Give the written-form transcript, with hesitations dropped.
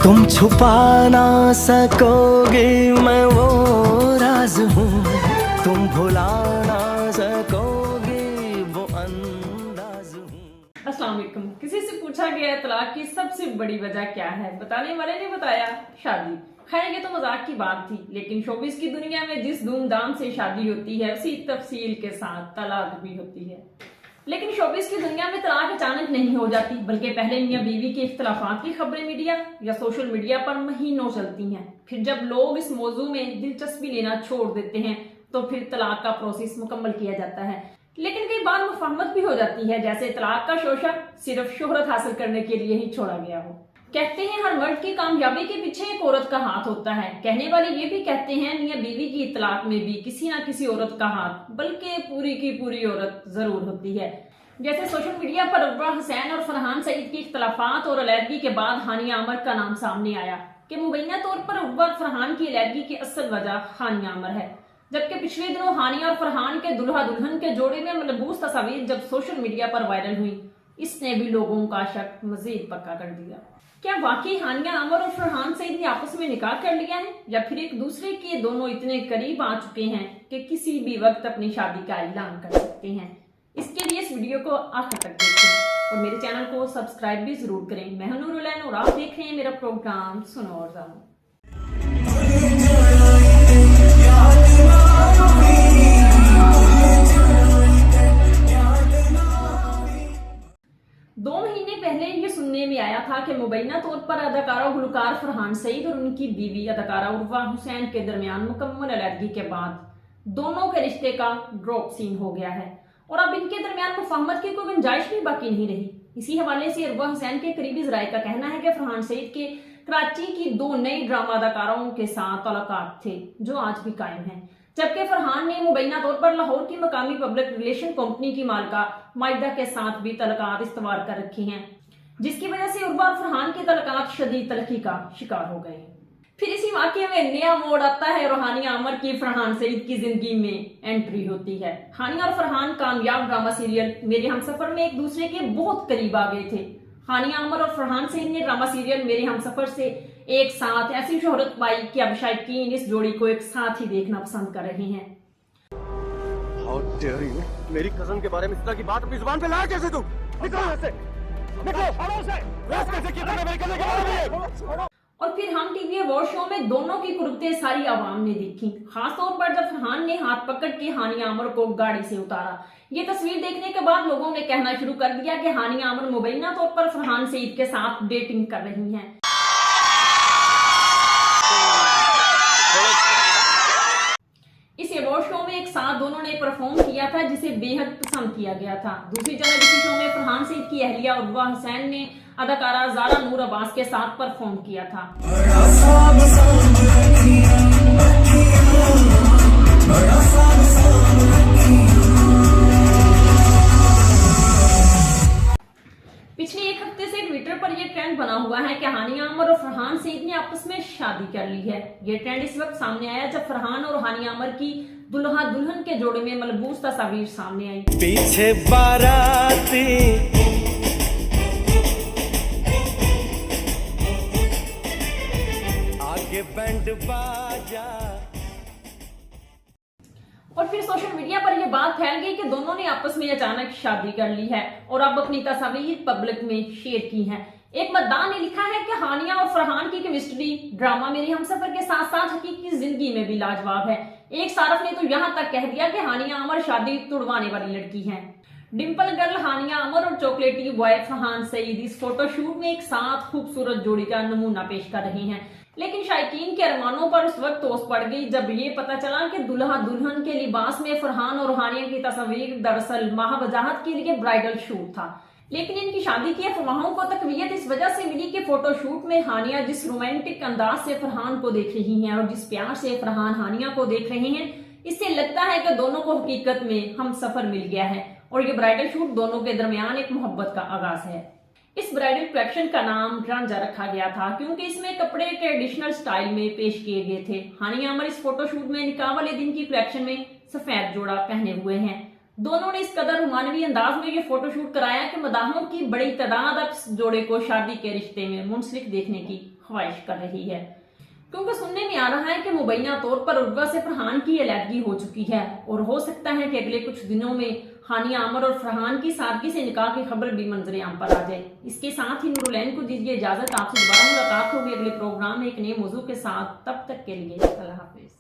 तुम छुपा ना सकोगे मैं वो राज हूँ, तुम भुला ना सकोगे वो अंदाज हूँ। अस्सलाम वालेकुम। किसी से पूछा गया तलाक की सबसे बड़ी वजह क्या है, बताने वाले ने बताया शादी। खैर ये तो मजाक की बात थी, लेकिन शोबिस की दुनिया में जिस धूमधाम से शादी होती है उसी तफसील के साथ तलाक भी होती है। लेकिन शोबिस की दुनिया में तलाक अचानक नहीं हो जाती, बल्कि पहले मियां बीवी के इख्तलाफात की खबरें मीडिया या सोशल मीडिया पर महीनों चलती हैं। फिर जब लोग इस मौजू में दिलचस्पी लेना छोड़ देते हैं तो फिर तलाक का प्रोसेस मुकम्मल किया जाता है। लेकिन कई बार मुफाहमत भी हो जाती है, जैसे तलाक का शोशा सिर्फ शोहरत हासिल करने के लिए ही छोड़ा गया हो। कहते हैं हर मर्द की कामयाबी के पीछे एक औरत का हाथ होता है। कहने वाले ये भी कहते हैं मियां बीवी की तलाक में भी किसी ना किसी औरत का हाथ, बल्कि पूरी की पूरी औरत जरूर होती है। जैसे सोशल मीडिया पर अरवा हुसैन और फरहान सईद के इख्तलाफात और अलैदगी के बाद हानिया अमर का नाम सामने आया कि मुबैना तौर पर अरवा और फरहान की अलैदगी की असल वजह हानिया अमर है। जबकि पिछले दिनों हानिया और फरहान के दुल्हा दुल्हन के जोड़े में मलबूस तस्वीर जब सोशल मीडिया पर वायरल हुई, इसने भी लोगों का शक मजीद पक्का कर दिया। क्या वाकई हानिया अमर और फरहान सईद ने आपस में निकाह कर लिया है, या फिर एक दूसरे के दोनों इतने करीब आ चुके हैं कि किसी भी वक्त अपनी शादी का ऐलान कर सकते हैं? इसके लिए इस वीडियो को आखिर तक देखें और मेरे चैनल को सब्सक्राइब भी जरूर करें। मैं हूं नूरुलैन और आप देख रहे हैं मेरा प्रोग्राम सुनो और जानो। 2 महीने पहले ये सुनने में आया था कि मुबैना तौर पर अदाकारा गुलकार फरहान सईद और उनकी बीवी अदाकारा उर्वा हुसैन के दरमियान मुकम्मल अलैदगी के बाद दोनों के रिश्ते का ड्रॉप सीन हो गया है और अब इनके दरमियान मुफाहमत की कोई गुंजाइश भी बाकी नहीं रही। इसी हवाले से उर्वा हुसैन के करीबी जराये का कहना है कि फरहान सईद के कराची की 2 नई ड्रामा अदाकारों के साथ तल्लुकात थे जो आज भी कायम हैं, जबकि फरहान ने मुबैना तौर पर लाहौर की मकामी पब्लिक रिलेशन कंपनी की मालिका माइदा के साथ भी तल्लुकात इस्तवार कर रखे हैं, जिसकी वजह से उर्वा और फरहान के तल्लुकात शदीद तलखी का शिकार हो गए। फिर इसी वाकये में नया मोड़ आता है और हानिया अमर की फरहान सईद की जिंदगी में एंट्री होती है। हानिया और फरहान कामयाब ड्रामा सीरियल मेरे हमसफर में एक दूसरे के बहुत करीब आ गए थे। हानिया अमर और फरहान सईद ने ड्रामा सीरियल मेरे हमसफर से एक साथ ऐसी शोहरत पाई कि अब शायकीन इस जोड़ी को एक साथ ही देखना पसंद कर रहे हैं। How dare you? मेरी कजन के बारे में इस तरह की बात अपनी जुबान पे लाया कैसे तू? निकलो यहाँ से! निकलो! कैसे किया तुमने मेरी कजन के बारे में? और फिर हम टीवी अवार्ड शो में दोनों की कुर्बतें सारी आवाम ने देखी, खासतौर पर जब फरहान ने हाथ पकड़ के हानिया अमर को गाड़ी से उतारा। ये तस्वीर देखने के बाद लोगों ने कहना शुरू कर दिया कि हानिया अमर मुबैना तौर पर फरहान सईद के साथ डेटिंग कर रही हैं। इस अवार्ड शो में एक साथ दोनों ने परफॉर्म किया था जिसे बेहद पसंद किया गया था। दूसरी जगह इसी शो में फरहान सईद की अहलिया उर्वा हुसैन ने अदाकारा ज़ारा नूर अब्बास के साथ परफॉर्म किया था। पिछले एक हफ्ते से ट्विटर पर यह ट्रेंड बना हुआ है कि हानिया अमर और फरहान सईद ने आपस में शादी कर ली है। यह ट्रेंड इस वक्त सामने आया जब फरहान और हानिया अमर की दुल्हा दुल्हन के जोड़े में मलबूस तस्वीर सामने आई। पीछे बाराती आगे बैंड बाजा। और फिर सोशल मीडिया पर यह बात फैल गई कि दोनों ने आपस में अचानक शादी कर ली है और अब अपनी तस्वीर पब्लिक में शेयर की है। एक मतदान ने लिखा है कि हानिया और फरहान की केमिस्ट्री ड्रामा मेरे हमसफर के साथ साथ हकीकी जिंदगी में भी लाजवाब है। एक सारफ ने तो यहां तक कह दिया कि हानिया अमर शादी तुड़वाने वाली लड़की है। डिंपल गर्ल हानिया अमर और चॉकलेटी बॉय फरहान सईद इस फोटोशूट में एक साथ खूबसूरत जोड़ी का नमूना पेश कर रहे हैं। लेकिन शायकीन के अरमानों पर उस वक्त ओस पड़ गई जब ये पता चला कि दुल्हा दुल्हन के लिबास में फरहान और हानिया की तस्वीर दरअसल माहवजाहत के लिए ब्राइडल शूट था। लेकिन इनकी शादी की अफवाहों को तकवीयत इस वजह से मिली कि फोटोशूट में हानिया जिस रोमांटिक अंदाज से फरहान को देख रही हैं और जिस प्यार से फरहान हानिया को देख रहे हैं, इससे लगता है कि दोनों को हकीकत में हम सफर मिल गया है और ये ब्राइडल शूट दोनों के दरमियान एक मोहब्बत का आगाज है। इस ब्राइडल कलेक्शन का नाम रांझा रखा गया था क्योंकि इसमें कपड़े ट्रेडिशनल स्टाइल में पेश किए गए थे। हानिया अमर इस फोटोशूट में निकाह वाले दिन की कलेक्शन में सफेद जोड़ा पहने हुए हैं। दोनों ने इस कदर रुमानवी अंदाज में ये फोटोशूट कराया कि मदाहों की बड़ी तादाद अब जोड़े को शादी के रिश्ते में मुंसलिक देखने की ख्वाहिश कर रही है, क्योंकि सुनने में आ रहा है कि मुबैना तौर पर उर्वा से फरहान की अलहदगी हो चुकी है और हो सकता है कि अगले कुछ दिनों में हानिया आमर और फरहान की सादगी से निकाह की खबर भी मंजरे आम पर आ जाए। इसके साथ ही नूरुलैन को दीजिए इजाजत, आपसे दोबारा मुलाकात होगी अगले प्रोग्राम में एक नए मौजू के साथ। तब तक के लिए अल्लाह हाफिज।